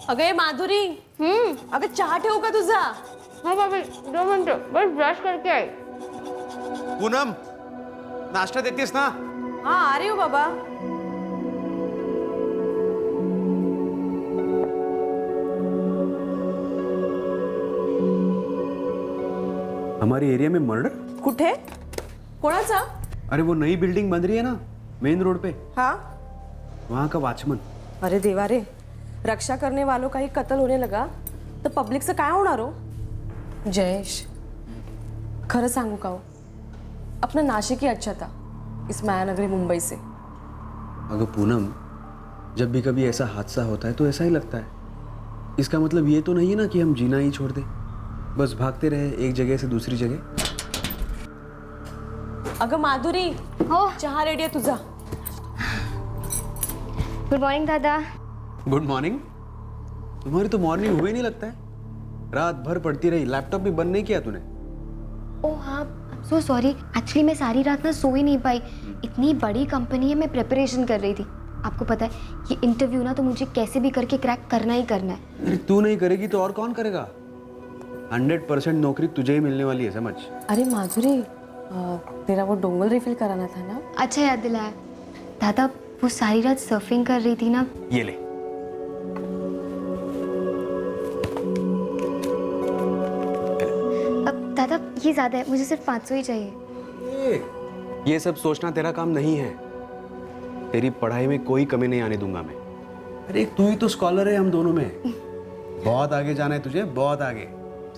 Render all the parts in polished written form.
अगं ये माधुरी, अगं चहा ठेवू का तुझा? हाँ भाभी 2 मिनट बस ब्रश करके आई। पूनम, नाश्ता देतीस ना? हाँ आ रही हूँ बाबा। हमारी एरिया में मर्डर? कुठे? कोणाचा? अरे वो नई बिल्डिंग बन रही है ना मेन रोड पे, हाँ। वहाँ का वॉचमन। अरे देवा रे, रक्षा करने वालों का ही कत्ल होने लगा तर पब्लिकचं काय होणार हो? जयेश, खरं सांगू का हो, अपना नाशिक ही अच्छा था इस मायानगरी मुंबई से। अगर पूनम, जब भी कभी ऐसा हादसा होता है तो ऐसा ही लगता है। इसका मतलब ये तो नहीं है ना कि हम जीना ही छोड़ दें, बस भागते रहे एक जगह से दूसरी जगह। अगं माधुरी, हो चहा रेडी आहे तुझा। गुड मॉर्निंग दादा। Good morning. तुम्हारी तो मॉर्निंग हुई नहीं लगता है, रात भर पढ़ती रही, लैपटॉप भी बंद नहीं किया तूने। ओह हाँ, सो सॉरी। एक्चुअली मैं सारी रात ना सो ही नहीं पाई। इतनी बड़ी कंपनी है, मैं प्रिपरेशन कर रही थी। आपको पता है ये इंटरव्यू ना तो मुझे कैसे भी करके क्रैक करना ही करना है। अरे तू नहीं करेगी तो और कौन करेगा? 100% नौकरी तुझे ही मिलने वाली है, समझ। अरे माधुरी, तेरा वो डोंगल रिफिल कराना था ना? अच्छा याद दिलाया। दादा वो सारी रात सर्फिंग कर रही थी ना। ये ले। अब दादा ये ज़्यादा है, मुझे सिर्फ 500 ही चाहिए। ये सब सोचना तेरा काम नहीं है। तेरी पढ़ाई में कोई कमी नहीं आने दूंगा मैं। अरे तू ही तो स्कॉलर है हम दोनों में। बहुत आगे जाना है तुझे, बहुत आगे,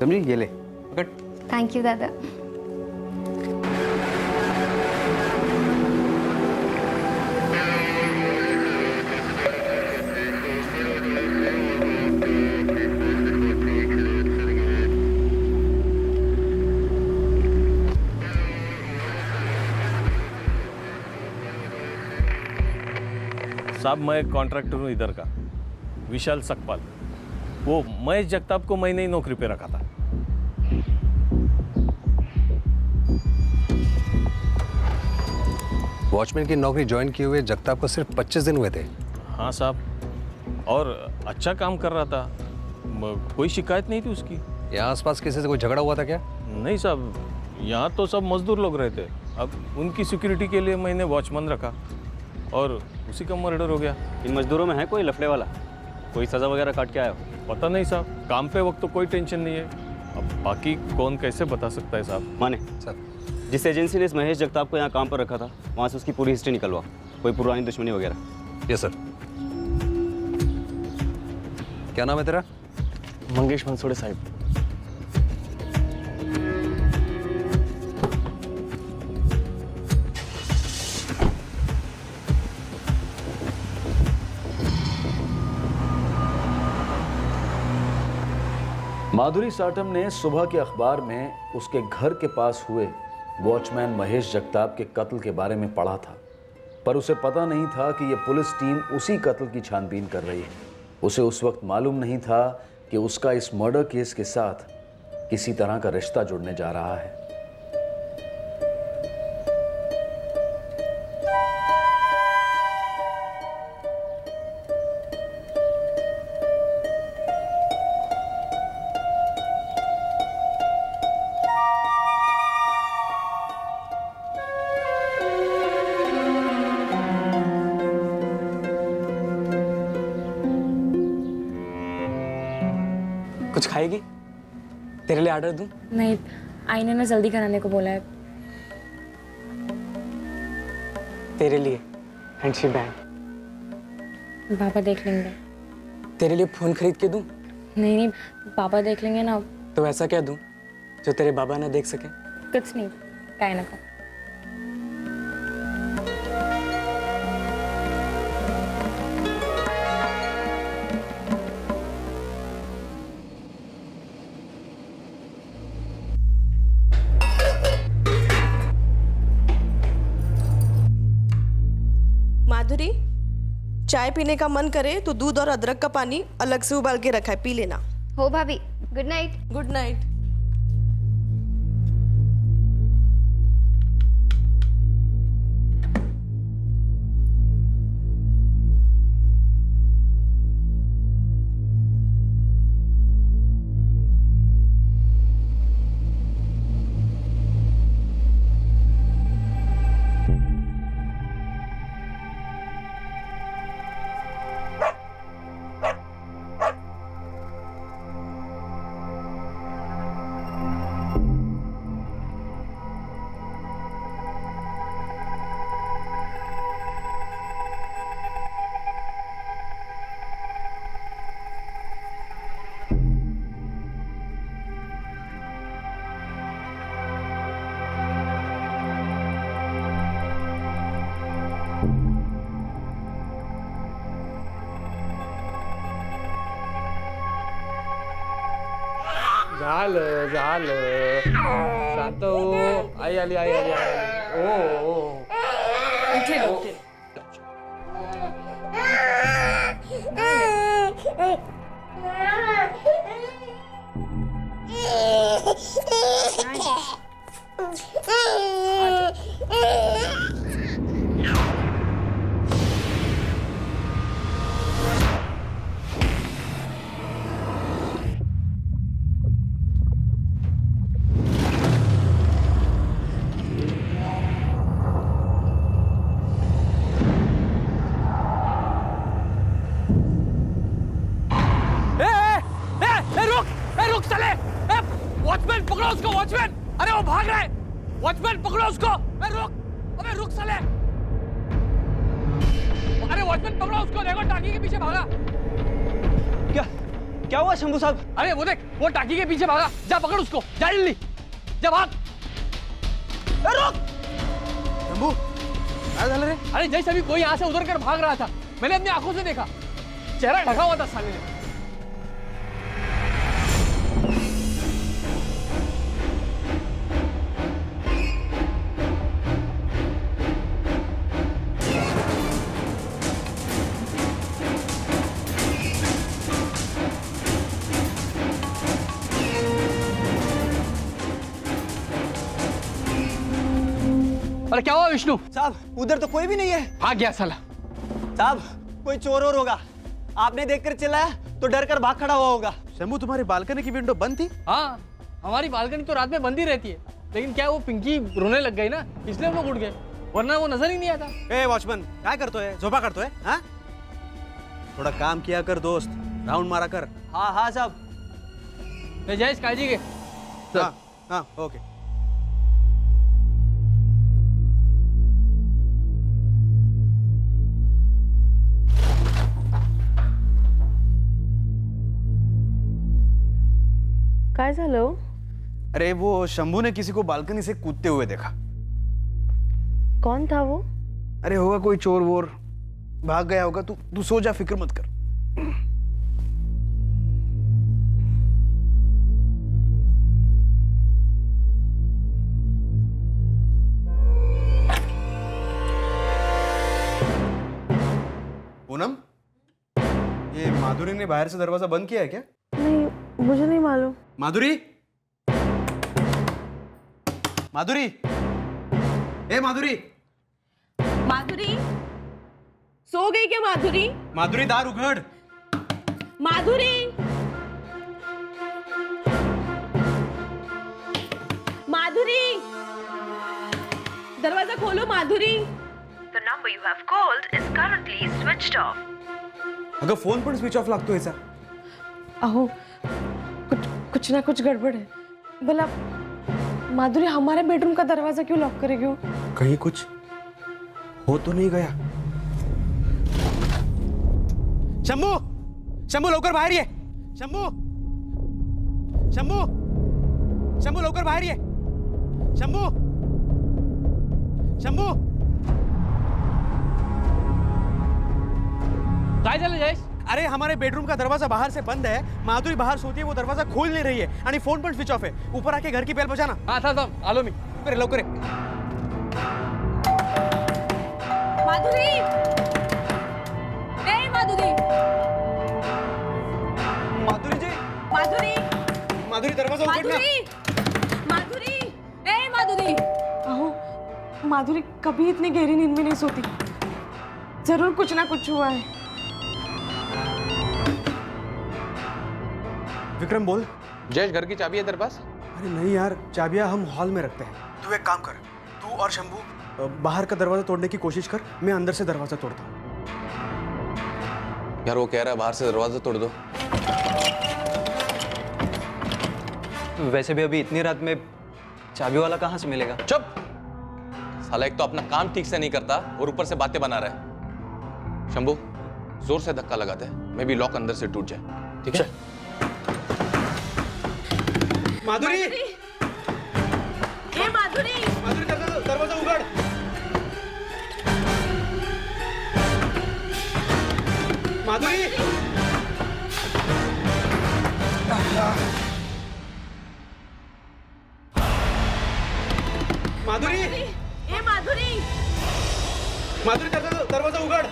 समझी? ये ले पकड़। थैंक यू दादा। साहब मैं कॉन्ट्रैक्टर हूँ इधर का, विशाल सकपाल। वो महेश जगताप को मैंने ही नौकरी पे रखा था। वॉचमैन की नौकरी ज्वाइन किए हुए जगताप को सिर्फ 25 दिन हुए थे। हाँ साहब, और अच्छा काम कर रहा था, कोई शिकायत नहीं थी उसकी। यहाँ आसपास किसी से कोई झगड़ा हुआ था क्या? नहीं साहब, यहाँ तो सब मजदूर लोग रहते। अब उनकी सिक्योरिटी के लिए मैंने वॉचमैन रखा और उसी का मर्डर हो गया। इन मजदूरों में है कोई लफड़े वाला? कोई सज़ा वगैरह काट के आया हो? पता नहीं साहब, काम पे वक्त तो कोई टेंशन नहीं है। अब बाकी कौन कैसे बता सकता है साहब। माने सर, जिस एजेंसी ने इस महेश जगताप को यहाँ काम पर रखा था, वहाँ से उसकी पूरी हिस्ट्री निकलवा, कोई पुरानी दुश्मनी वगैरह। Yes sir. क्या नाम है तेरा? मंगेश मंसूड़े साहिब। माधुरी साटम ने सुबह के अखबार में उसके घर के पास हुए वॉचमैन महेश जगताप के कत्ल के बारे में पढ़ा था, पर उसे पता नहीं था कि यह पुलिस टीम उसी कत्ल की छानबीन कर रही है। उसे उस वक्त मालूम नहीं था कि उसका इस मर्डर केस के साथ किसी तरह का रिश्ता जुड़ने जा रहा है। कुछ खाएगी? तेरे लिए ऑर्डर दूं? नहीं, आई ने ना जल्दी कराने को बोला है। तेरे लिए हैंडशिप बैंड। पापा देख लेंगे। तेरे लिए फोन खरीद के दूं? नहीं नहीं, पापा देख लेंगे ना। तो ऐसा क्या दूं जो तेरे बाबा ना देख सके? कुछ नहीं, काय ना का। माधुरी, चाय पीने का मन करे तो दूध और अदरक का पानी अलग से उबाल के रखा है, पी लेना। हो भाभी, गुड नाइट। Good night. झालं झालं शांत हो. आई आली आई आली आई आली. ओ रुक साले. वॉचमैन पकड़ो उसको. वॉचमैन. अरे वो भाग रहा है. वॉचमैन पकड़ो उसको. रुक. अबे रुक साले. अरे वॉचमैन पकड़ो उसको. देखो टाकी के पीछे भागा. क्या हुआ शंभू साहब? अरे वो देख वो टाकी के पीछे भागा. जा पकड़ उसको. जा जल्दी. जा भाग. रुक. शंभू काय झालं रे? अरे जैसे अभी कोई यहाँ से उधर कर भाग रहा था. मैंने अपनी आंखों से देखा. चेहरा ढका हुआ था साले ने. अरे क्या हुआ विष्णु? साहब उधर तो कोई भी नहीं है. भाग गया साला. साहब कोई चोर और होगा. आपने देखकर चिल्लाया तो डर कर भाग खड़ा हुआ होगा. शंभू तुम्हारी बालकनी की विंडो बंद थी? हाँ हमारी बालकनी तो रात में बंद ही रहती है. लेकिन क्या वो पिंकी रोने लग गई ना इसलिए हम लोग उठ गए. वरना वो नजर ही नहीं आता. ए वॉचमन काय करतोय? झोपा काढतोय? हाँ थोड़ा काम किया कर दोस्त. राउंड मारा कर. हाँ हाँ साहब. जयेश काळजी घे. हाँ हाँ ओके. काय झालं हो? अरे वो शंभू ने किसी को बालकनी से कूदते हुए देखा. कौन था वो? अरे होगा कोई चोर वोर. भाग गया होगा. तू तू सो जा. फिक्र मत कर. पूनम ये माधुरी ने बाहर से दरवाजा बंद किया है क्या? नहीं मुझे नहीं मालूम. माधुरी. माधुरी. ए माधुरी. माधुरी सो गई क्या माधुरी? माधुरी दार उघड. माधुरी. माधुरी दरवाजा खोलो. माधुरी. The number you have called is currently switched off. अगं फोन पण स्विच ऑफ लागतो याचा. अहो कुछ ना कुछ गड़बड़ है. भला माधुरी हमारे बेडरूम का दरवाजा क्यों लॉक करेगी? वो कहीं कुछ हो तो नहीं गया? शंभू. शंभू लवकर बाहेर ये. शंभू. शंभू. शंभू लवकर बाहेर ये. शंभू. शंभू. काय झालं जयेश? अरे हमारे बेडरूम का दरवाजा बाहर से बंद है. माधुरी बाहर सोती है. वो दरवाजा खोल नहीं रही है आणि फोन पण स्विच ऑफ है. ऊपर आके घर की बेल बजाना. हाँ थांब आलो मी. लवकर ये, लवकर ये. माधुरी. ए माधुरी. माधुरी जी. माधुरी. माधुरी दरवाजा उघड ना. माधुरी. माधुरी. ए माधुरी. अहो माधुरी कभी इतनी गहरी नींद में नहीं सोती. जरूर कुछ ना कुछ हुआ है. विक्रम बोल. जयेश घर की चाबी है तेरे पास? अरे नहीं यार, चाबियां हम हॉल में रखते हैं. तू एक काम कर. तू और शंभू बाहर का दरवाजा तोड़ने की कोशिश कर. मैं अंदर से दरवाजा तोड़ता हूँ. यार वो कह रहा है बाहर से दरवाजा तोड़ दो. वैसे भी अभी इतनी रात में चाबी वाला कहाँ से मिलेगा? चुप. साला एक तो अपना काम ठीक से नहीं करता और ऊपर से बातें बना रहा है. शंभू जोर से धक्का लगाते हैं. मे बी लॉक अंदर से टूट जाए. ठीक है. माधुरी. ए माधुरी. माधुरी दरवाजा उघड. माधुरी. माधुरी दरवाजा उघड.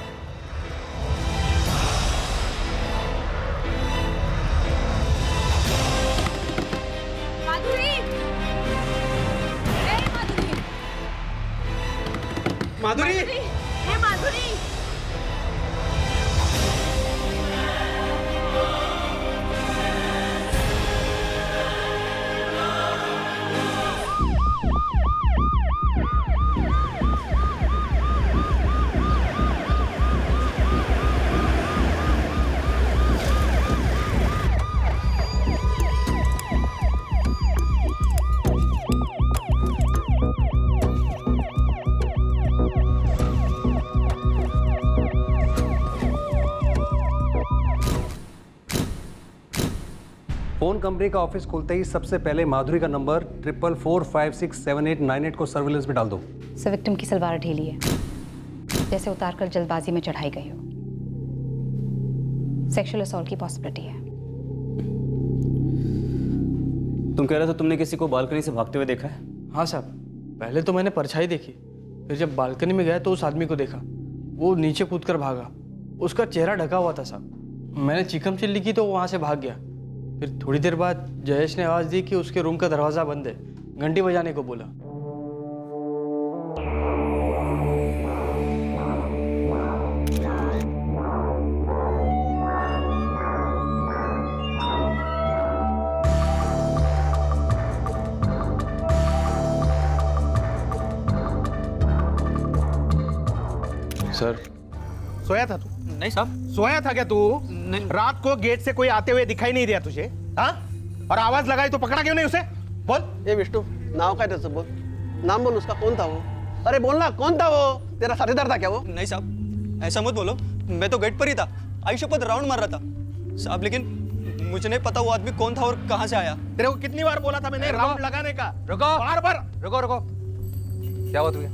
माधुरी ए माधुरी माधुरी हे माधुरी फोन कंपनी का ऑफिस खुलते ही सबसे पहले माधुरी का नंबर 44567898 को सर्विलेंस में डाल दो. सर विक्टिम की सलवार ढीली है, जैसे उतारकर जल्दबाजी में चढ़ाई गई हो. सेक्सुअल असॉल्ट की पॉसिबिलिटी है. तुम कह रहे थे तुमने किसी को बालकनी से भागते हुए देखा है? हाँ साहब, पहले तो मैंने परछाई देखी, फिर जब बालकनी में गया तो उस आदमी को देखा. वो नीचे कूदकर भागा, उसका चेहरा ढका हुआ था साहब. मैंने चीखम चिल्ली की तो वो वहाँ से भाग गया. फिर थोड़ी देर बाद जयेश ने आवाज़ दी कि उसके रूम का दरवाज़ा बंद है, घंटी बजाने को बोला. सर सोया था तू? नहीं साहब. सोया था क्या तू? रात को गेट से कोई आते हुए दिखाई नहीं दिया तुझे? हाँ? और आवाज लगाई तो पकड़ा क्यों नहीं उसे? बोल. ये विष्णु, नाव का है बोल, नाम बोल उसका, कौन था वो? अरे बोलना, कौन था वो? तेरा साथीदार था क्या वो? नहीं साहब, ऐसा मत बोलो. मैं तो गेट पर ही था, आई शपथ राउंड मार रहा था साहब. लेकिन मुझे नहीं पता वो आदमी कौन था और कहाँ से आया. तेरे को कितनी बार बोला था मैंने राउंड लगाने का? रुको. बार बार. रुको. क्या हुआ तुझे?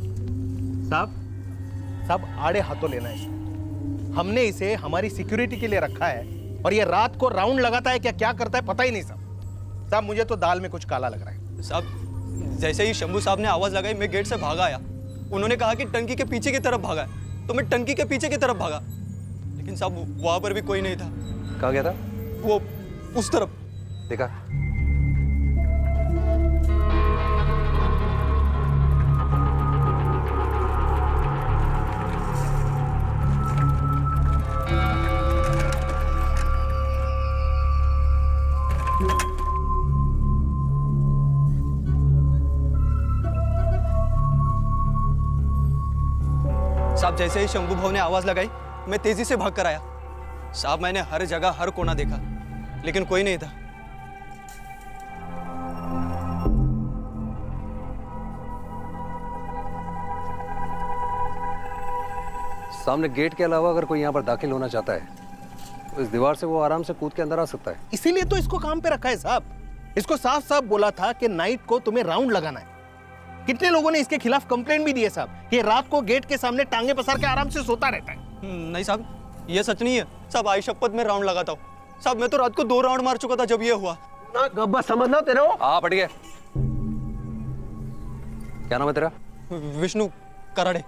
साहब आड़े हाथों लेना है. हमने इसे हमारी सिक्योरिटी के लिए रखा है और ये रात को राउंड लगाता है क्या करता है पता ही नहीं. साहब मुझे तो दाल में कुछ काला लग रहा है. साहब जैसे ही शंभू साहब ने आवाज़ लगाई मैं गेट से भागा आया. उन्होंने कहा कि टंकी के पीछे की तरफ भागा है, तो मैं टंकी के पीछे की तरफ भागा. लेकिन साहब वहाँ पर भी कोई नहीं था. कहाँ गया था? वो उस तरफ. देखा? साहब जैसे ही शंभू भाव ने आवाज लगाई मैं तेजी से भाग कर आया. साहब मैंने हर जगह हर कोना देखा, लेकिन कोई नहीं था. सामने गेट के अलावा अगर कोई यहाँ पर दाखिल होना चाहता है तो इस दीवार से वो आराम से कूद के अंदर आ सकता है. इसीलिए तो इसको काम पे रखा है साहब. इसको साफ साफ बोला था कि नाइट को तुम्हें राउंड लगाना है. कितने लोगों ने इसके खिलाफ कंप्लेंट भी दी है साहब कि रात को गेट के सामने टांगे पसार के आराम से सोता रहता है. नहीं साहब, ये सच नहीं है. साहब आई शपथ में राउंड लगाता हूँ. साहब मैं तो रात को 2 राउंड मार चुका था जब ये हुआ. ना गब्बा समझ लो तेरे को. हाँ बढ़िया. क्या नाम है तेरा? विष्णु कराड़े.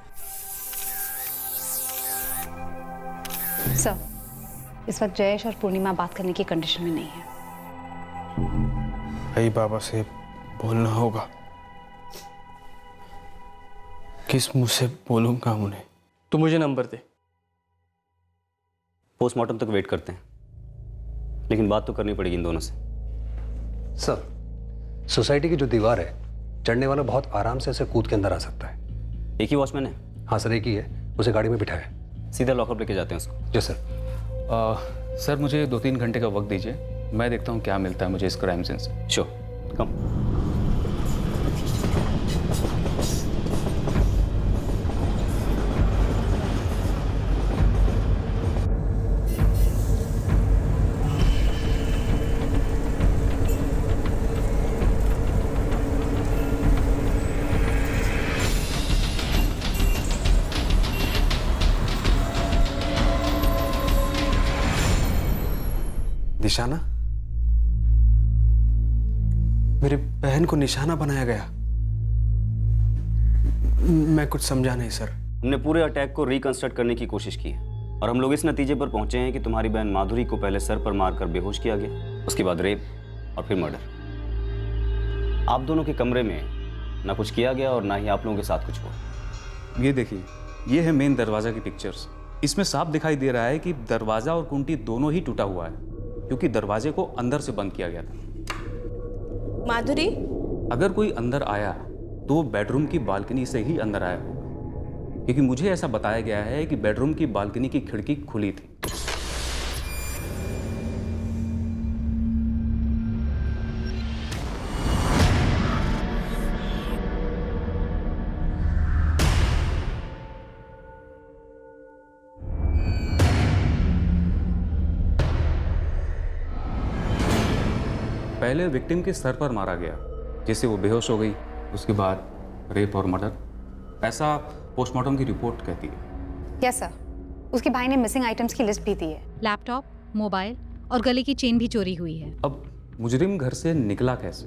सर इस वक्त जयेश और पूर्णिमा बात करने की कंडीशन में नहीं है. भाई बाबा से बोलना होगा. किस मुंह से बोलूंगा उन्हें? तो मुझे नंबर दे. पोस्टमार्टम तक वेट करते हैं, लेकिन बात तो करनी पड़ेगी इन दोनों से. सर सोसाइटी की जो दीवार है, चढ़ने वाला बहुत आराम से ऐसे कूद के अंदर आ सकता है. एक ही वॉचमैन है? हाँ सर एक ही है. उसे गाड़ी में बिठाया. सीधा लॉकअप लेके जाते हैं उसको. जी सर. सर मुझे 2-3 घंटे का वक्त दीजिए, मैं देखता हूँ क्या मिलता है मुझे इस क्राइम सीन से. श्योर कम. निशाना? मेरी बहन को निशाना बनाया गया? मैं कुछ समझा नहीं सर. हमने पूरे अटैक को रिकंस्ट्रक्ट करने की कोशिश की है और हम लोग इस नतीजे पर पहुंचे हैं कि तुम्हारी बहन माधुरी को पहले सर पर मारकर बेहोश किया गया, उसके बाद रेप और फिर मर्डर। आप दोनों के कमरे में ना कुछ किया गया और ना ही आप लोगों के साथ कुछ हुआ। ये देखिए, ये है मेन दरवाज़ा की पिक्चर्स। इसमें साफ दिखाई दे रहा है कि दरवाज़ा और कुंडी दोनों ही टूटा हुआ है, क्योंकि दरवाजे को अंदर से बंद किया गया था। माधुरी, अगर कोई अंदर आया तो वो बेडरूम की बालकनी से ही अंदर आया होगा, क्योंकि मुझे ऐसा बताया गया है कि बेडरूम की बालकनी की खिड़की खुली थी। पहले विक्टिम के सर पर मारा गया, जिससे वो बेहोश हो गई। उसके बाद रेप और मर्डर, ऐसा पोस्टमार्टम की रिपोर्ट कहती है। यस सर, उसके भाई ने मिसिंग आइटम्स की लिस्ट भी दी है। लैपटॉप, मोबाइल और गले की चेन भी चोरी हुई है। अब मुजरिम घर से निकला कैसे?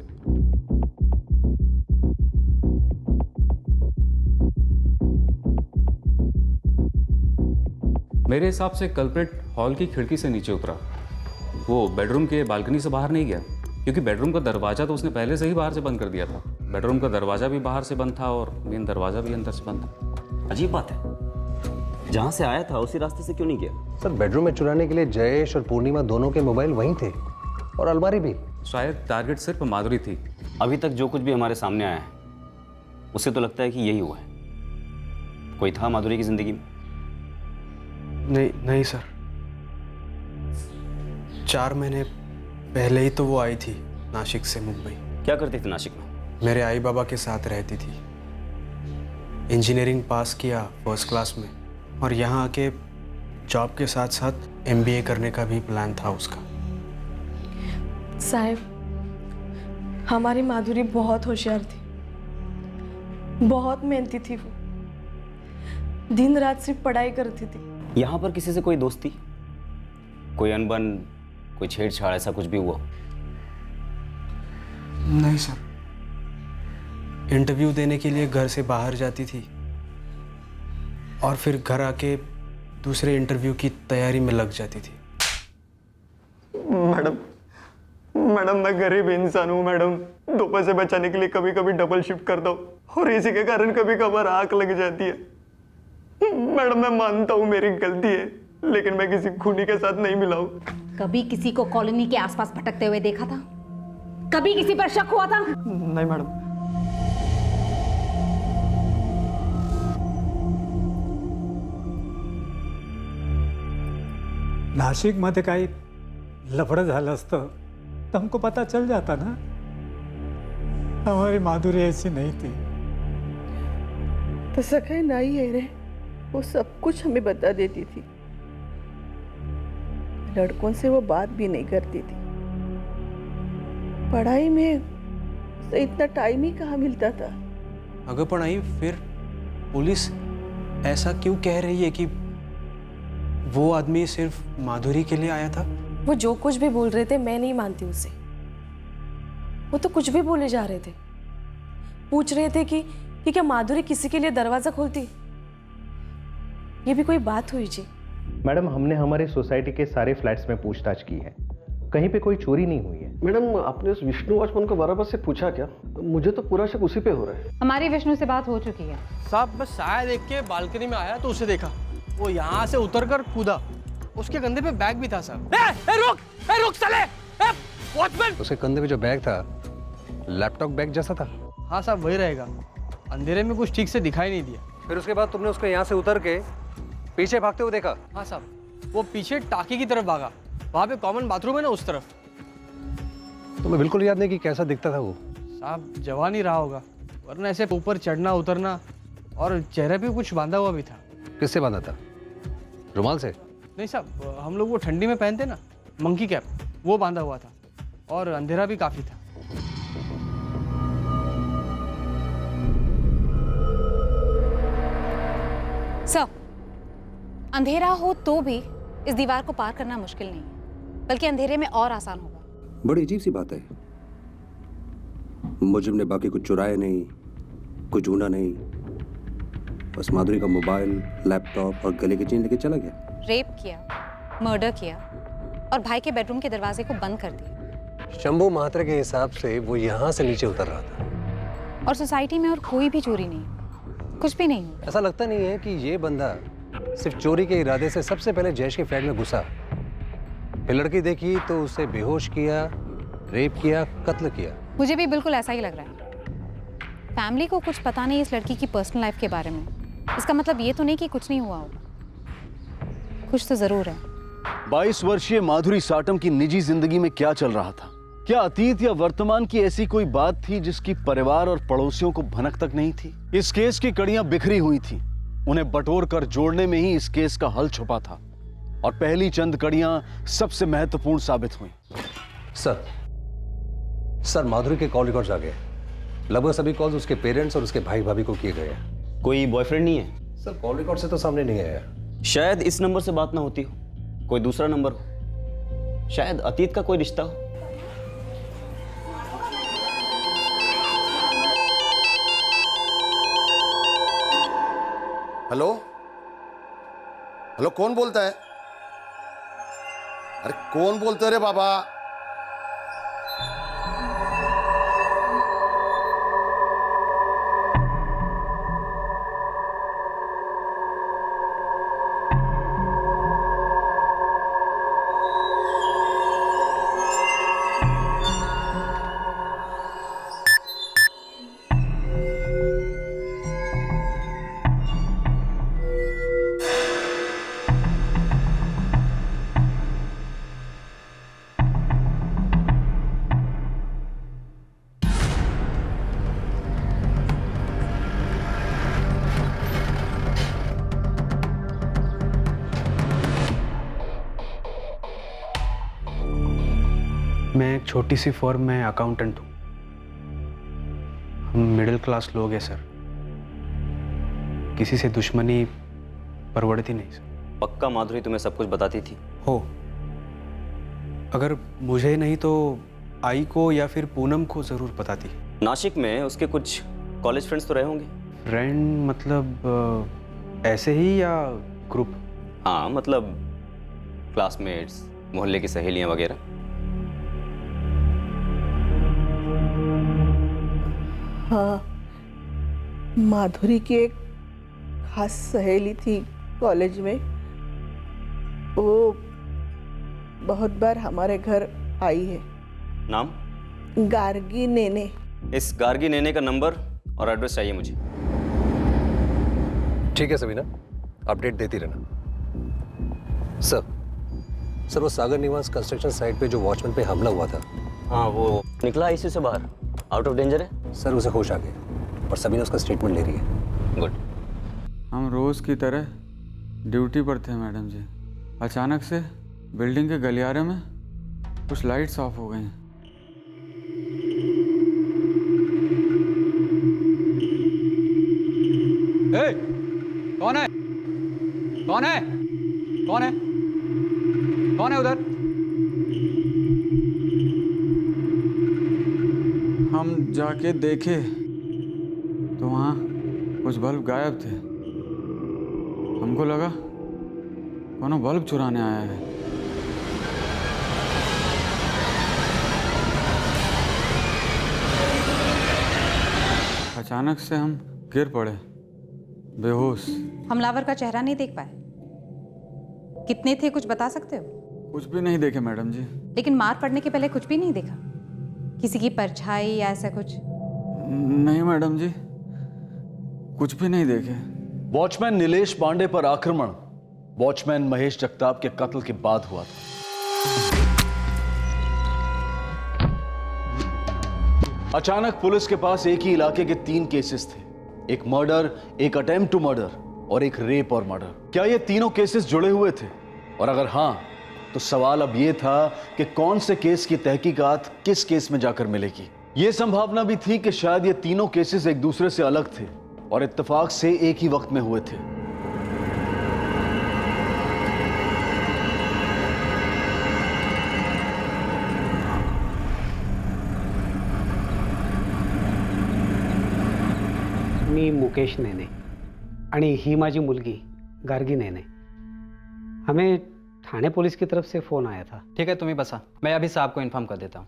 मेरे हिसाब से कल्प्रिट हॉल की खिड़की से नीचे उतरा, वो बेडरूम के बालकनी से बाहर नहीं गया, क्योंकि बेडरूम का दरवाजा तो उसने पहले से ही बाहर से बंद कर दिया था। बेडरूम का दरवाजा भी बाहर से बंद था और मेन दरवाजा भी अंदर से बंद था। अजीब बात है, जहां से आया था उसी रास्ते से क्यों नहीं गया? सर, बेडरूम में चुराने के लिए जयेश और पूर्णिमा दोनों के मोबाइल वहीं थे और अलमारी भी। शायद टारगेट सिर्फ माधुरी थी। अभी तक जो कुछ भी हमारे सामने आया है उससे तो लगता है कि यही हुआ है। कोई था माधुरी की जिंदगी में? नहीं सर, 4 महीने पहले ही तो वो आई थी नासिक से मुंबई। क्या करती थी नासिक में? मेरे आई बाबा के साथ रहती थी। इंजीनियरिंग पास किया फर्स्ट क्लास में, और यहाँ आके जॉब के साथ साथ MBA करने का भी प्लान था उसका। साहब, हमारी माधुरी बहुत होशियार थी, बहुत मेहनती थी। वो दिन रात सिर्फ पढ़ाई करती थी। यहाँ पर किसी से कोई दोस्ती, कोई अनबन, कोई छेड़छाड़, ऐसा कुछ भी हुआ? नहीं सर, इंटरव्यू देने के लिए घर से बाहर जाती थी और फिर घर आके दूसरे इंटरव्यू की तैयारी में लग जाती थी। मैडम मैं गरीब इंसान हूँ मैडम। 2 पैसे बचाने के लिए कभी कभी डबल शिफ्ट करता हूँ और इसी के कारण कभी कभार आंख लग जाती है। मैडम मैं मानता हूँ मेरी गलती है, लेकिन मैं किसी खूनी के साथ नहीं मिला हूँ। कभी किसी को कॉलोनी के आसपास भटकते हुए देखा था? कभी किसी पर शक हुआ था? नहीं मैडम। नाशिकमध्ये काही लफडं झालं असतं तर हमको पता चल जाता ना। हमारी माधुरी ऐसी नहीं थी। तो सके नहीं है रे, वो सब कुछ हमें बता देती थी। लड़कों से वो बात भी नहीं करती थी। पढ़ाई में तो इतना टाइम ही कहाँ मिलता था। अगर पण आई, फिर पुलिस ऐसा क्यों कह रही है कि वो आदमी सिर्फ माधुरी के लिए आया था? वो जो कुछ भी बोल रहे थे मैं नहीं मानती उसे। वो तो कुछ भी बोले जा रहे थे। पूछ रहे थे कि क्या माधुरी किसी के लिए दरवाजा खोलती? ये भी कोई बात हुई जी? मैडम, हमने हमारी सोसाइटी के सारे फ्लैट्स में पूछताछ की है, कहीं पे कोई चोरी नहीं हुई है। मैडम, आपने उस विष्णु वॉचमैन को बराबर से पूछा क्या? मुझे तो पूरा शक उसी पे हो रहा है। हमारी विष्णु से बात हो चुकी है साहब। मैं साया देख के बालकनी में आया तो उसे देखा, वो यहाँ से उतरकर कूदा। उसके कंधे पे बैग भी था साहब। रुक साले! वॉचमैन! उसके कंधे पे जो बैग था लैपटॉप बैग जैसा था। हाँ साहब, वही रहेगा। अंधेरे में कुछ ठीक से दिखाई नहीं दिया। फिर उसके बाद तुमने उसको यहाँ से उतर के पीछे भागते हुए देखा? हाँ साहब, वो पीछे टाकी की तरफ भागा। वहाँ पे कॉमन बाथरूम है ना, उस तरफ। तुम्हें बिल्कुल याद नहीं कि कैसा दिखता था वो? साहब, जवान ही रहा होगा, वरना ऐसे ऊपर चढ़ना उतरना, और चेहरे पे कुछ बांधा हुआ भी था। किससे बांधा था? रुमाल से? नहीं साहब, हम लोग वो ठंडी में पहनते ना, मंकी कैप, वो बांधा हुआ था, और अंधेरा भी काफी था। सर, अंधेरा हो तो भी इस दीवार को पार करना मुश्किल नहीं है, बल्कि अंधेरे में और आसान होगा। बड़ी अजीब सी बात है। मुजरिम ने बाकी कुछ चुराया नहीं, कुछ ढूंढा नहीं, बस माधुरी का मोबाइल, लैपटॉप और गले की चेन लेके चला गया। रेप किया, मर्डर किया और भाई के बेडरूम के दरवाजे को बंद कर दिया। शंभू महात्रे के हिसाब से वो यहाँ से नीचे उतर रहा था। और सोसाइटी में और कोई भी चोरी नहीं, कुछ भी नहीं हुआ। ऐसा लगता नहीं है कि ये बंदा सिर्फ चोरी के इरादे से सबसे पहले जयेश के फ्लैट में घुसा, फिर लड़की देखी तो उसे बेहोश किया, रेप किया, कत्ल किया। मुझे भी बिल्कुल ऐसा ही लग रहा है। फैमिली को कुछ पता नहीं इस लड़की की पर्सनल लाइफ के बारे में। इसका मतलब ये तो नहीं कि कुछ नहीं हुआ हो, कुछ तो जरूर है। 22 वर्षीय माधुरी साटम की निजी जिंदगी में क्या चल रहा था? क्या अतीत या वर्तमान की ऐसी कोई बात थी जिसकी परिवार और पड़ोसियों को भनक तक नहीं थी? इस केस की कड़ियां बिखरी हुई थी, उन्हें बटोर कर जोड़ने में ही इस केस का हल छुपा था और पहली चंद कड़ियां सबसे महत्वपूर्ण साबित हुई। सर माधुरी के कॉल रिकॉर्ड्स आ गए। लगभग सभी कॉल्स उसके पेरेंट्स और उसके भाई भाभी को किए गए हैं। कोई बॉयफ्रेंड नहीं है? सर कॉल रिकॉर्ड से तो सामने नहीं आया। शायद इस नंबर से बात ना होती हो, कोई दूसरा नंबर हो, शायद अतीत का कोई रिश्ता हो। हेलो हेलो, कौन बोलता है? अरे कौन बोलते है रे बाबा? मैं एक छोटी सी फर्म में अकाउंटेंट हूँ। हम मिडिल क्लास लोग हैं सर, किसी से दुश्मनी परवड़ती नहीं सर। पक्का माधुरी तुम्हें सब कुछ बताती थी? हो, अगर मुझे नहीं तो आई को या फिर पूनम को जरूर बताती। नासिक में उसके कुछ कॉलेज फ्रेंड्स तो रहे होंगे? फ्रेंड मतलब ऐसे ही या ग्रुप? हाँ, मतलब क्लासमेट्स, मोहल्ले की सहेलियां वगैरह। हाँ, माधुरी की एक खास सहेली थी कॉलेज में। वो बहुत बार हमारे घर आई है। नाम? गार्गी नेने। इस गार्गी नेने का नंबर और एड्रेस चाहिए मुझे। ठीक है सबीना, अपडेट देती रहना। सर वो सागर निवास कंस्ट्रक्शन साइट पे जो वॉचमैन पे हमला हुआ था, हाँ, वो निकला आईसीयू से बाहर, आउट ऑफ डेंजर है? सर उसे होश आ गया और सबीना उसका स्टेटमेंट ले रही है। गुड। हम रोज़ की तरह ड्यूटी पर थे मैडम जी। अचानक से बिल्डिंग के गलियारे में कुछ लाइट्स ऑफ हो गई। कौन है? कौन है? कौन है? कौन है उधर? हम जाके देखे तो वहाँ कुछ बल्ब गायब थे। हमको लगा कौनो बल्ब चुराने आया है। अचानक से हम गिर पड़े बेहोश। हमलावर का चेहरा नहीं देख पाए? कितने थे, कुछ बता सकते हो? कुछ भी नहीं देखे मैडम जी। लेकिन मार पड़ने के पहले कुछ भी नहीं देखा? किसी की परछाई या ऐसा कुछ? नहीं मैडम जी, कुछ भी नहीं देखे। वॉचमैन नीलेश पांडे पर आक्रमण वॉचमैन महेश जगताप के कत्ल के बाद हुआ था। अचानक पुलिस के पास एक ही इलाके के 3 केसेस थे, एक मर्डर, एक अटेम्प्ट टू मर्डर और एक रेप और मर्डर। क्या ये तीनों केसेस जुड़े हुए थे? और अगर हां, तो सवाल अब यह था कि कौन से केस की तहकीकात किस केस में जाकर मिलेगी। यह संभावना भी थी कि शायद ये तीनों केसेस एक दूसरे से अलग थे और इत्तेफाक से एक ही वक्त में हुए थे। मी मुकेश नेने, आणि ही माझी मुलगी गार्गी नेने. हमें थाने पुलिस की तरफ से फ़ोन आया था. ठीक है, तुम्ही बसा, मैं अभी साहब को इन्फॉर्म कर देता हूँ.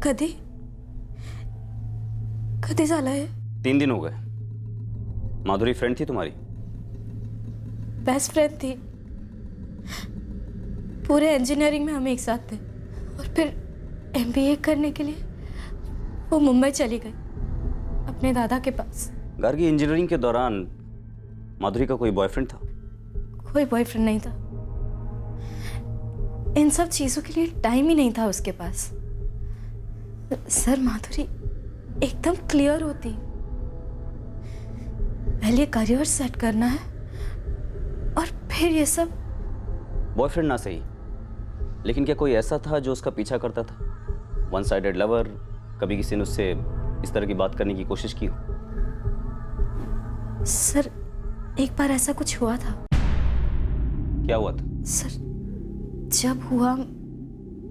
कधी कधी झालं हे? 3 दिन हो गए. माधुरी फ्रेंड थी तुम्हारी? बेस्ट फ्रेंड थी. पूरे इंजीनियरिंग में हम एक साथ थे और फिर MBA करने के लिए वो मुंबई चली गई अपने दादा के पास. गार्गी, इंजीनियरिंग के दौरान माधुरी का कोई बॉयफ्रेंड था? कोई बॉयफ्रेंड नहीं था. इन सब चीजों के लिए टाइम ही नहीं था उसके पास. सर, माधुरी एकदम क्लियर होती. पहले करियर सेट करना है और फिर ये सब. बॉयफ्रेंड ना सही, लेकिन क्या कोई ऐसा था जो उसका पीछा करता था? One sided lover? कभी किसी ने उससे इस तरह की बात करने की कोशिश की हो? सर, एक बार ऐसा कुछ हुआ था. क्या हुआ था? सर, जब हुआ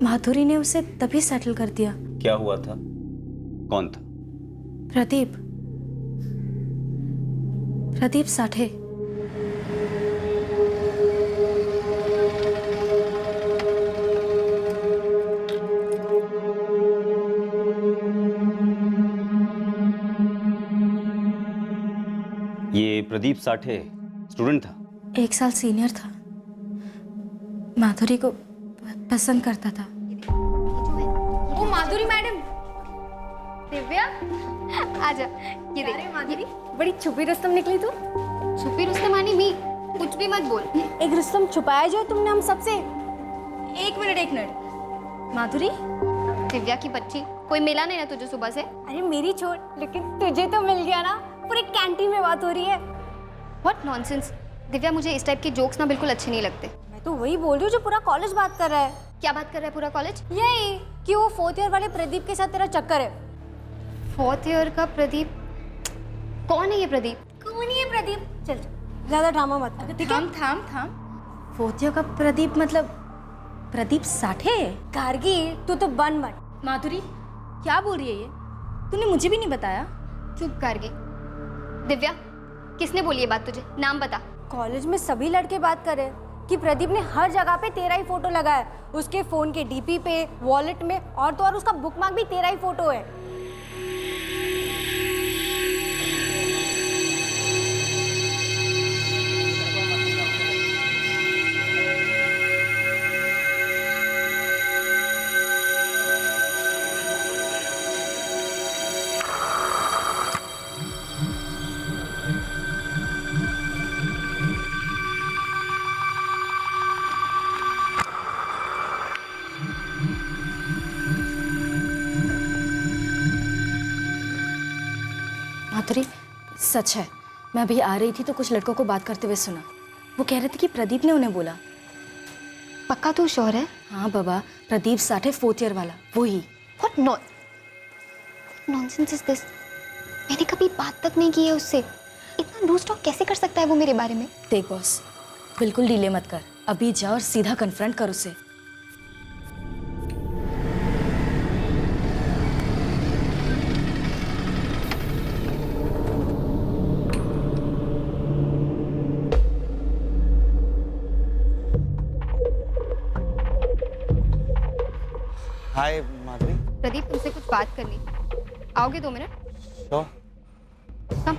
माधुरी ने उसे तभी सेटल कर दिया. क्या हुआ था? कौन था? प्रदीप साठे. ये प्रदीप साठे स्टूडेंट था? 1 साल सीनियर था. माधुरी को पसंद करता था. वो माधुरी मैडम. दिव्या, आजा. ये देख. माधुरी, बड़ी छुपी रुस्तम निकली तू. छुपी रुस्तम आनी मी, कुछ भी मत बोल. एक रुस्तम छुपाया जो तुमने हम सबसे. एक मिनट. माधुरी, दिव्या की बच्ची, कोई मिला नहीं ना तुझे सुबह से? अरे मेरी छोड़, लेकिन तुझे तो मिल गया ना. पूरी कैंटीन में बात हो रही है. What nonsense. दिव्या, मुझे इस टाइप के जोक्स ना बिल्कुल अच्छे नहीं लगते. मैं तो वही बोल रही हूँ जो पूरा कॉलेज बात कर रहा है. क्या बात कर रहा है पूरा कॉलेज? यही कि वो 4th ईयर वाले प्रदीप के साथ तेरा चक्कर है. 4th ईयर का प्रदीप? कौन है ये प्रदीप? कौन है ये प्रदीप? चल ज्यादा ड्रामा मत कर. ठीक है? थाम. 4th ईयर का प्रदीप मतलब प्रदीप साठे? गार्गी, तू तो बन मत. माधुरी, क्या बोल रही है ये? तूने मुझे भी नहीं बताया. चुप करके. दिव्या, किसने बोली ये बात तुझे? नाम बता. कॉलेज में सभी लड़के बात कर रहे हैं कि प्रदीप ने हर जगह पे तेरा ही फोटो लगाया है. उसके फोन के DP पे, वॉलेट में, और तो और उसका बुकमार्क भी तेरा ही फोटो है. माधुरी, सच है. मैं अभी आ रही थी तो कुछ लड़कों को बात करते हुए सुना. वो कह रहे थे कि प्रदीप ने उन्हें बोला. पक्का तू श्योर है? हाँ बाबा, प्रदीप साठे 4th ईयर वाला, वही. What nonsense is this? मैंने कभी बात तक नहीं की है उससे. इतना लूज टॉक कैसे कर सकता है वो मेरे बारे में? देख बॉस, बिल्कुल डिले मत कर. अभी जा और सीधा कन्फ्रंट कर उसे. हाय माधुरी. प्रदीप, तुमसे कुछ बात करनी. आओगे 2 मिनट? श्योर. कम.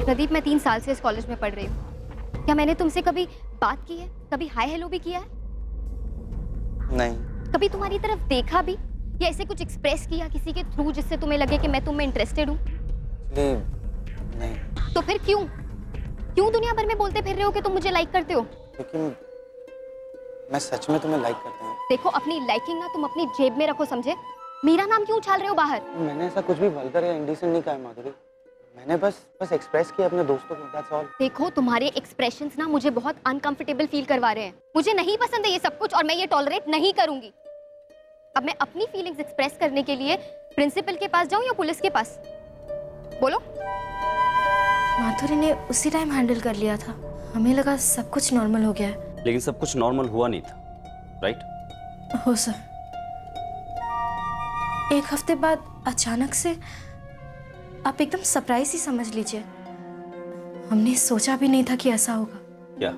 प्रदीप, मैं 3 साल से इस कॉलेज में पढ़ रही हूँ. क्या मैंने तुमसे कभी बात की है? कभी हाय हेलो भी किया है? नहीं. कभी तुम्हारी तरफ देखा भी, या ऐसे कुछ एक्सप्रेस किया किसी के थ्रू जिससे तुम्हें लगे कि मैं तुम में इंटरेस्टेड हूँ? नहीं. तो फिर क्यों दुनिया भर में बोलते फिर रहे हो कि तुम मुझे लाइक करते हो? क्योंकि मैं सच में तुम्हें लाइक करता हूँ. देखो, अपनी लाइकिंग ना तुम अपनी जेब में रखो, समझे? मेरा नाम क्यों उछाल रहे हो बाहर? मैंने ऐसा कुछ भी वल्गर या इंडिसेंट नहीं कहा है माधुरी. मैंने बस एक्सप्रेस किया अपने दोस्तों को, दैट्स ऑल. देखो, तुम्हारे एक्सप्रेशंस ना मुझे बहुत अनकंफर्टेबल फील करवा रहे हैं. मुझे नहीं पसंद है ये सब कुछ और मैं ये टॉलरेट नहीं करूंगी. अब मैं अपनी फीलिंग्स एक्सप्रेस करने के लिए प्रिंसिपल के पास जाऊं या पुलिस के पास? बोलो. माधुरी ने उसी टाइम हैंडल कर लिया था. हमें लगा सब कुछ नॉर्मल हो गया है. लेकिन सब कुछ नॉर्मल हुआ नहीं था, राइट? हो सर. 1 हफ्ते बाद अचानक से आप एकदम सरप्राइज ही समझ लीजिए। हमने सोचा भी नहीं था कि ऐसा होगा। क्या?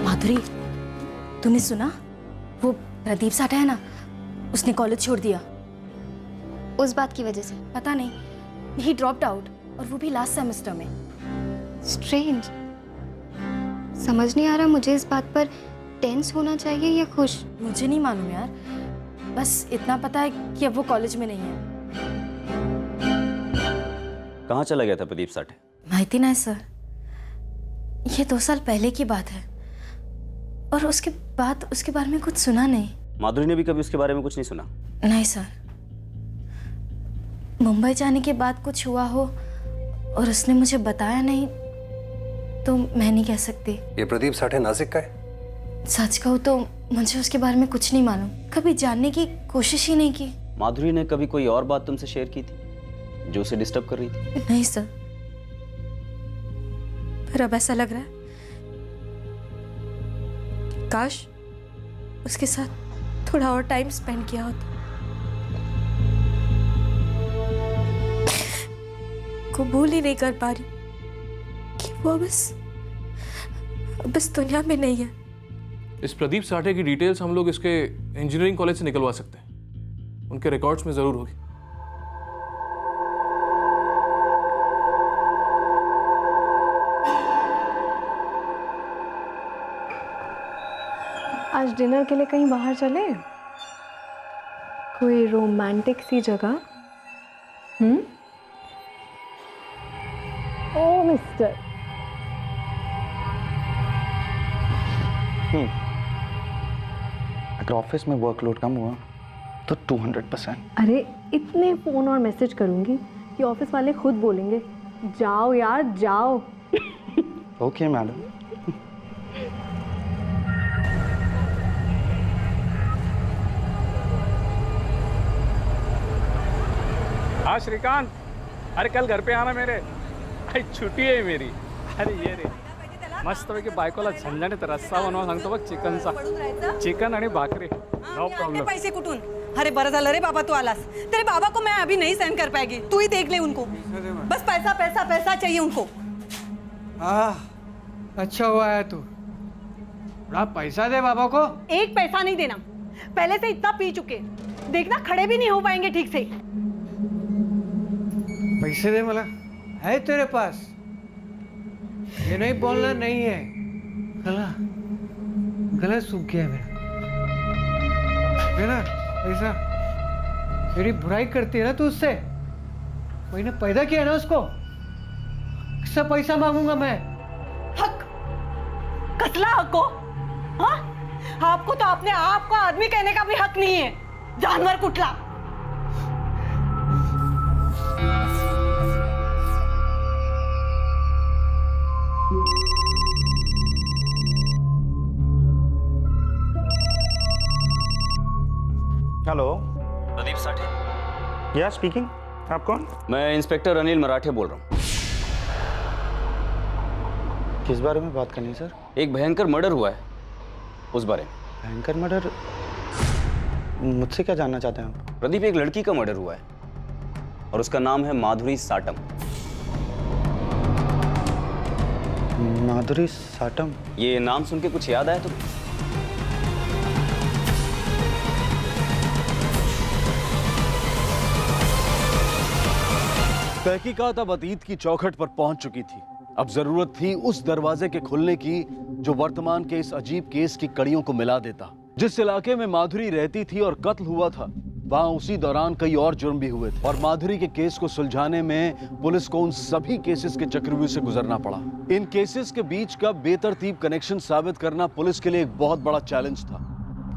माधुरी, तूने सुना? वो प्रदीप साठा है ना, उसने कॉलेज छोड़ दिया। उस बात की वजह से? पता नहीं, ही ड्रॉप्ड आउट, और वो भी लास्ट सेमेस्टर में। स्ट्रेंज। समझ नहीं आ रहा मुझे इस बात पर टेंस होना चाहिए या खुश। मुझे नहीं मालूम यार, बस इतना पता है कि अब वो कॉलेज में नहीं है। कहाँ चला गया था प्रदीप साठे? माहिती नहीं सर, ये 2 साल पहले की बात है, और उसके बाद उसके बारे में कुछ सुना नहीं। माधुरी ने भी कभी उसके बारे में कुछ नहीं सुना? नहीं सर, मुंबई जाने के बाद कुछ हुआ हो और उसने मुझे बताया नहीं तो मैं नहीं कह सकती। ये प्रदीप साठे नासिक का है? सच कहूँ तो मुझे उसके बारे में कुछ नहीं मालूम, कभी जानने की कोशिश ही नहीं की। माधुरी ने कभी कोई और बात तुमसे शेयर की थी जो उसे डिस्टर्ब कर रही थी? नहीं सर, पर अब ऐसा लग रहा है काश उसके साथ थोड़ा और टाइम स्पेंड किया होता। कबूल ही नहीं कर पा रही कि वो बस दुनिया में नहीं है। इस प्रदीप साठे की डिटेल्स हम लोग इसके इंजीनियरिंग कॉलेज से निकलवा सकते हैं, उनके रिकॉर्ड्स में जरूर होगी। आज डिनर के लिए कहीं बाहर चले, कोई रोमांटिक सी जगह? ओ मिस्टर, अगर ऑफिस में वर्कलोड कम हुआ तो 200%। अरे इतने फोन और मैसेज करूंगी कि ऑफिस वाले खुद बोलेंगे जाओ यार जाओ। Okay madam. हाँ श्रीकांत, अरे कल घर पे आना मेरे, अरे छुट्टी आहे मेरी। अरे ये रे मस्तपैकी बायकोला झणझणीत रस्सा बनवा सांगतो बघ, चिकनचा, चिकन आणि भाकरी, नो प्रॉब्लेम। पैसे कुठून? अरे बरं झालं रे बाबा तू आलास, तेरे बाबा को मैं अभी नहीं सेंड कर पाएगी, तू ही देख ले उनको, बस पैसा पैसा पैसा चाहिए उनको। अच्छा हुआ है तू, थोड़ा पैसा दे बाबा को। एक पैसा नहीं देना, पहले से इतना पी चुके, देखना खड़े भी नहीं हो पाएंगे ठीक से। पैसे दे मला, है तेरे पास? ये नहीं बोलना नहीं है, गला सूख गया मेरा पैसा। मेरी बुराई करती है ना तू उससे, मैंने पैदा किया ना उसको, किससे पैसा मांगूंगा मैं? हक कसला हक हो? हाँ, आपको तो अपने आप को आदमी कहने का भी हक नहीं है, जानवर कुटला। हेलो, प्रदीप साठे? या स्पीकिंग। आप कौन? मैं इंस्पेक्टर अनिल मराठे बोल रहा हूँ। किस बारे में बात करनी है सर? एक भयंकर मर्डर हुआ है, उस बारे में। भयंकर मर्डर? मुझसे क्या जानना चाहते हैं आप? प्रदीप, एक लड़की का मर्डर हुआ है और उसका नाम है माधुरी साटम। माधुरी साटम? ये नाम सुन के कुछ याद आया तुम्हें? तहकीकात अब अतीत की चौखट पर पहुंच चुकी थी। अब जरूरत थी उस दरवाजे के खुलने की जो वर्तमान के इस अजीब केस की कड़ियों को मिला देता। जिस इलाके में माधुरी रहती थी और कत्ल हुआ था, वहां उसी दौरान कई और जुर्म भी हुए थे और माधुरी के केस को सुलझाने में पुलिस को उन सभी केसेस के चक्रव्यूह से गुजरना पड़ा। इन केसेस के बीच का बेतरतीब कनेक्शन साबित करना पुलिस के लिए एक बहुत बड़ा चैलेंज था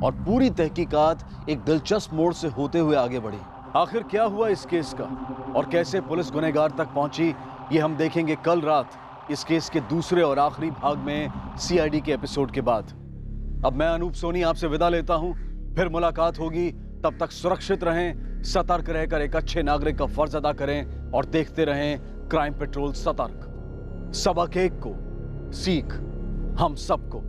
और पूरी तहकीकात एक दिलचस्प मोड़ से होते हुए आगे बढ़ी। आखिर क्या हुआ इस केस का और कैसे पुलिस गुनहगार तक पहुंची, ये हम देखेंगे कल रात इस केस के दूसरे और आखिरी भाग में सीआईडी के एपिसोड के बाद। अब मैं अनूप सोनी आपसे विदा लेता हूं, फिर मुलाकात होगी। तब तक सुरक्षित रहें, सतर्क रहकर एक अच्छे नागरिक का फर्ज अदा करें और देखते रहें क्राइम पेट्रोल सतर्क। सबक एक को, सीख हम सबको।